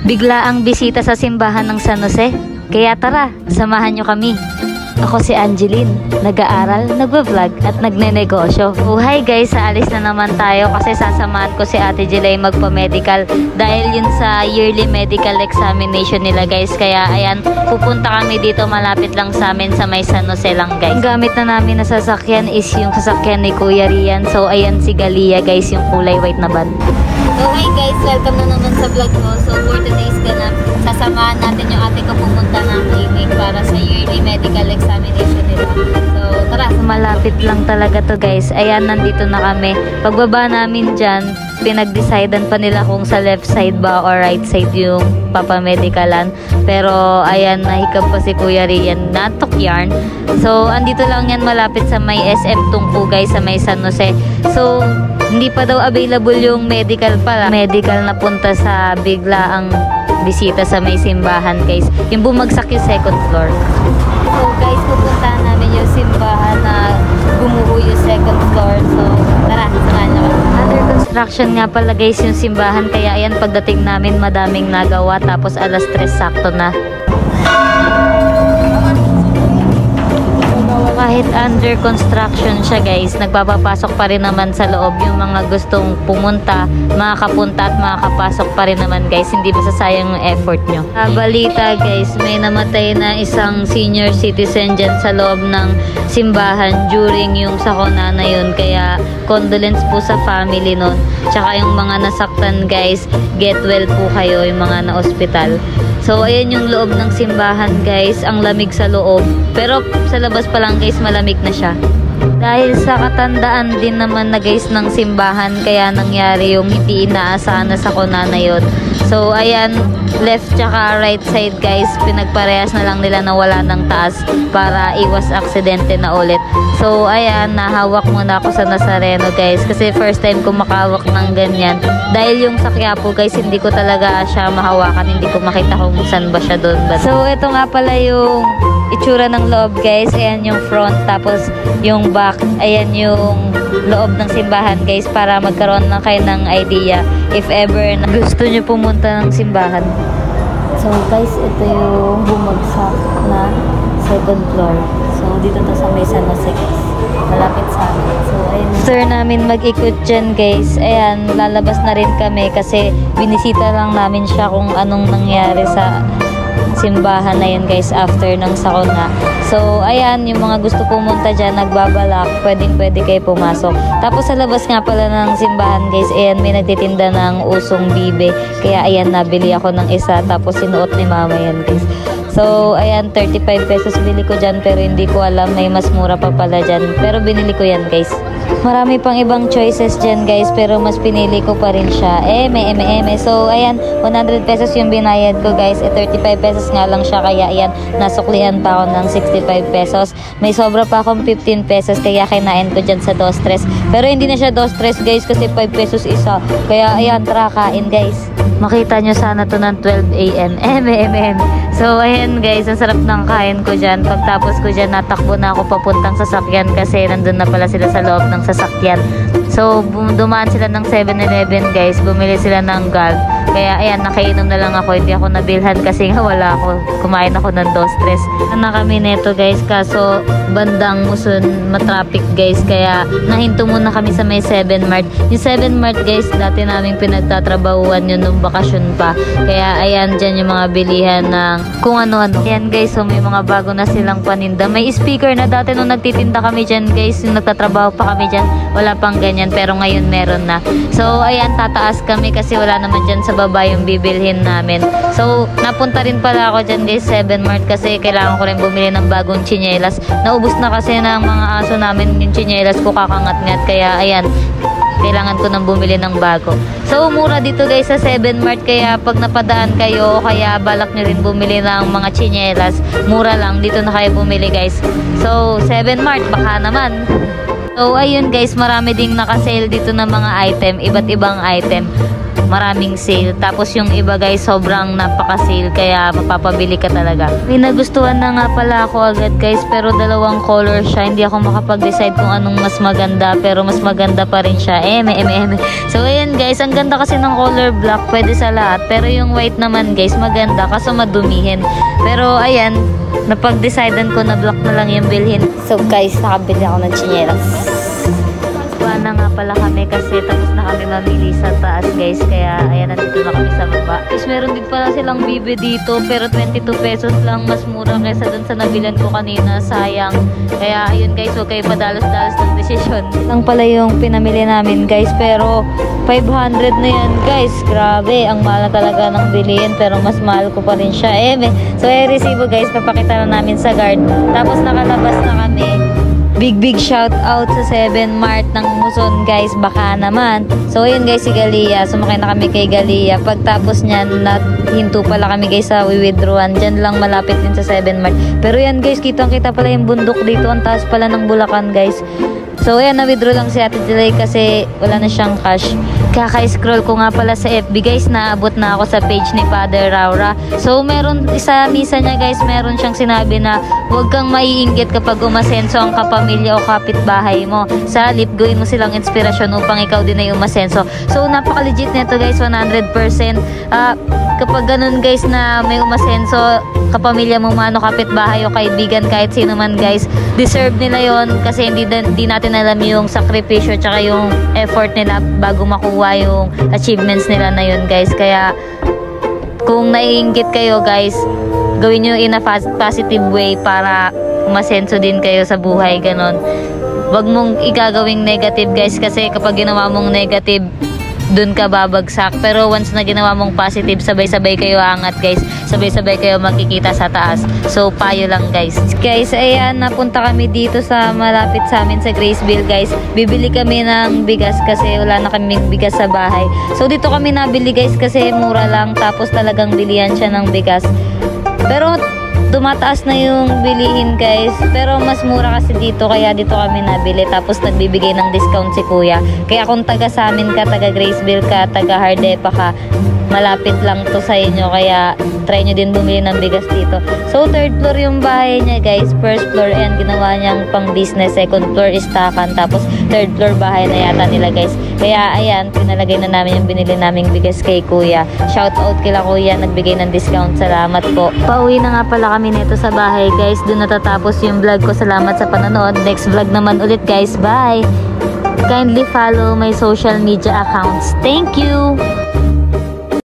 bigla ang bisita sa simbahan ng San Jose. Kaya tara, samahan nyo kami. Ako si Angeline, nag-aaral, nagva-vlog at nagne-negosyo. Oh, hi guys, aalis na naman tayo kasi sasamahan ko si Ate Jilay magpa-medical dahil yun sa yearly medical examination nila guys. Kaya ayan, pupunta kami dito, malapit lang sa amin sa may San Jose lang guys. Ang gamit na namin na sasakyan is yung sasakyan ni Kuya Rian. So ayan si Galia guys, yung kulay white na van. So hi guys, welcome na naman sa vlog ko. So for today's ganap, sasamahan natin yung ate ko pumunta ng clinic para sa yearly medical examination nila. So tara, malapit lang talaga to guys. Ayan, nandito na kami. Pagbaba namin dyan, pinag-decidean pa nila kung sa left side ba or right side yung papamedikalan. Pero ayan, nahikab pa si Kuya Rian, natok yarn. So andito lang yan, malapit sa may SM Tungku guys, sa may San Jose. So hindi pa daw available yung medical pala. Medical na punta sa bigla ang bisita sa may simbahan guys. Yung bumagsak yung second floor. So guys, pupuntahan namin yung simbahan na gumuho yung second floor. So tara, samahan nyo. Under construction nga pala guys yung simbahan. Kaya ayan, pagdating namin madaming nagawa. Tapos alas 3 sakto na. Kahit under construction siya guys, nagpapapasok pa rin naman sa loob yung mga gustong pumunta, makakapunta at makakapasok pa rin naman guys. Hindi masasayang yung effort nyo. Balita guys, may namatay na isang senior citizen dyan sa loob ng simbahan during yung sakuna na yun. Kaya condolence po sa family nun. Tsaka yung mga nasaktan guys, get well po kayo, yung mga na-hospital. So ayan yung loob ng simbahan guys, ang lamig sa loob. Pero sa labas pa lang guys, malamig na siya. Dahil sa katandaan din naman na guys ng simbahan, kaya nangyari yung hindi inaasahan na sakuna na yun. So ayan, left tsaka right side guys, pinagparehas na lang nila na wala ng taas para iwas aksidente na ulit. So ayan, nahawak muna ako sa Nazareno guys kasi first time ko makahawak ng ganyan. Dahil yung sa Quiapo guys, hindi ko talaga siya mahawakan, hindi ko makita kung saan ba siya doon. So ito nga pala yung itsura ng loob guys. Ayan yung front, tapos yung back, ayan yung loob ng simbahan guys, para magkaroon lang kayo ng idea if ever na gusto nyo pumunta ng simbahan. So guys, ito yung bumagsak na second floor. So dito to sa may San Jose guys, malapit sa amin. So ayun, after namin mag-ikot dyan guys, ayan, lalabas na rin kami kasi binisita lang namin siya kung anong nangyari sa simbahan na yun guys after ng sakuna. So ayan, yung mga gusto pumunta dyan, nagbabalak, pwede kayo pumasok. Tapos sa labas nga pala ng simbahan guys, ayan, may nagtitinda ng usong bibe. Kaya ayan, nabili ako ng isa, tapos sinuot ni mama yan guys. So ayan, 35 pesos bili ko dyan, pero hindi ko alam, may mas mura pa pala dyan. Pero binili ko yan guys. Marami pang ibang choices dyan guys, pero mas pinili ko pa rin siya. So ayan, 100 pesos yung binayad ko guys. 35 pesos nga lang siya, kaya ayan, nasuklihan pa ako ng 65 pesos. May sobra pa akong 15 pesos, kaya kinain ko dyan sa 2-3. Pero hindi na siya 2-3 guys kasi 5 pesos isa. Kaya ayan, tara kain guys. Makita nyo sana to ng 12 AM. So ayan guys, ang sarap ng kain ko dyan. Pagtapos ko dyan, natakbo na ako papuntang sasakyan kasi nandun na pala sila sa loob ng sasakyan. So dumaan sila ng 7-Eleven guys, bumili sila ng Gulp. Kaya ayan, nakainom na lang ako, hindi ako nabilhan kasi nga wala ako. Kumain ako ng 2-3. Na kami neto guys, kaso bandang Muson matraffic guys, kaya nahinto muna kami sa may 7 Mart. Yung 7 Mart guys, dati namin pinagtatrabahuan yun nung bakasyon pa. Kaya ayan, dyan yung mga bilihan ng kung ano-ano. Ayan guys, so may mga bago na silang paninda. May speaker na dati nung nagtitinda kami dyan guys, yung nagtatrabaho pa kami dyan, wala pang ganyan, pero ngayon meron na. So ayan, tataas kami kasi wala naman dyan sa baba yung bibilhin namin. So napunta rin pala ako dyan guys, 7 Mart, kasi kailangan ko rin bumili ng bagong tsinelas. Naubos na kasi ng mga aso namin yung tsinelas ko, kakangat-ngat. Kaya ayan, kailangan ko nang bumili ng bago. So mura dito guys sa 7 Mart, kaya pag napadaan kayo o kaya balak nyo rin bumili ng mga tsinelas, mura lang, dito na kayo bumili guys. So 7 Mart, baka naman. So ayun guys, marami ding naka-sale dito ng mga item, iba't ibang item. maraming sale. Tapos yung iba guys, sobrang napaka-sale kaya mapapabili ka talaga. May nagustuhan na nga pala ako agad guys, pero dalawang color siya. Hindi ako makapag-decide kung anong mas maganda, pero mas maganda pa rin siya. So ayan guys, ang ganda kasi ng color black, pwede sa lahat. Pero yung white naman guys, maganda kaso madumihin. Pero ayan, napag-decidean ko na black na lang yung bilhin. So guys, nakabili ako ng tsinelas. Na nga pala kami kasi tapos na kami mamili sa taas guys, kaya ayan, nandito na kami sa baba. Tapos meron din pala silang bibe dito, pero 22 pesos lang, mas mura kaysa dun sa nabilan ko kanina, sayang. Kaya ayun guys, huwag kayo padalos-dalos ng desisyon. Lang pala yung pinamili namin guys, pero 500 na yan guys, grabe, ang mahal talaga ng bilhin, pero mas mahal ko pa rin siya. So resibo guys, papakita na namin sa guard. Tapos nakalabas na kami. Big shout out sa 7 Mart ng Muson guys, baka naman. So ayun guys, si Galia, sumakay na kami kay Galia. Pagtapos niyan, hinto pala kami guys sa withdrawal. Diyan lang malapit din sa 7 Mart. Pero yan guys, kitang-kita pala yung bundok dito, ang taas pala ng Bulacan guys. So ayan, na-withdraw lang si Ate Delay kasi wala na siyang cash. Kaka-scroll ko nga pala sa FB guys, naabot na ako sa page ni Father Raura. So meron, sa misa niya guys, meron siyang sinabi na huwag kang maiinggit kapag umasenso ang kapamilya o kapitbahay mo. Sa halip, gawin mo silang inspirasyon upang ikaw din ay umasenso. So napaka-legit nito guys, 100%. Kapag ganun guys na may umasenso, kapamilya mo man o kapitbahay o kaibigan, kahit sino man guys, deserve nila yon kasi hindi natin alam yung sakripisyo tsaka yung effort nila bago makuha yung achievements nila na yun guys. Kaya kung naiinggit kayo guys, gawin nyo in a positive way para umasenso din kayo sa buhay, ganon. Wag mong igagawing negative guys, kasi kapag ginawa mong negative, dun ka babagsak. Pero once na ginawa mong positive, sabay-sabay kayo angat guys, sabay-sabay kayo makikita sa taas. So payo lang guys. Guys, ayan, napunta kami dito sa malapit sa amin sa Graceville guys. Bibili kami ng bigas kasi wala na kaming bigas sa bahay. So dito kami nabili guys kasi mura lang, tapos talagang bilihan siya ng bigas. Pero tumataas na yung bilihin guys, pero mas mura kasi dito, kaya dito kami nabili. Tapos nagbibigay ng discount si kuya. Kaya kung taga sa amin ka, taga Graceville ka, taga Hardepa ka, malapit lang to sa inyo, kaya try nyo din bumili ng bigas dito. So 3rd floor yung bahay niya guys, 1st floor and ginawa niyang pang business, 2nd floor istakan, tapos 3rd floor bahay na yata nila guys. Kaya ayan, pinalagay na namin yung binili naming bigas kay kuya. Shout out kila kuya, nagbigay ng discount, salamat po. Pauwi na nga pala kami nito sa bahay guys, doon natatapos yung vlog ko. Salamat sa panonood, next vlog naman ulit guys, bye. Kindly follow my social media accounts. Thank you.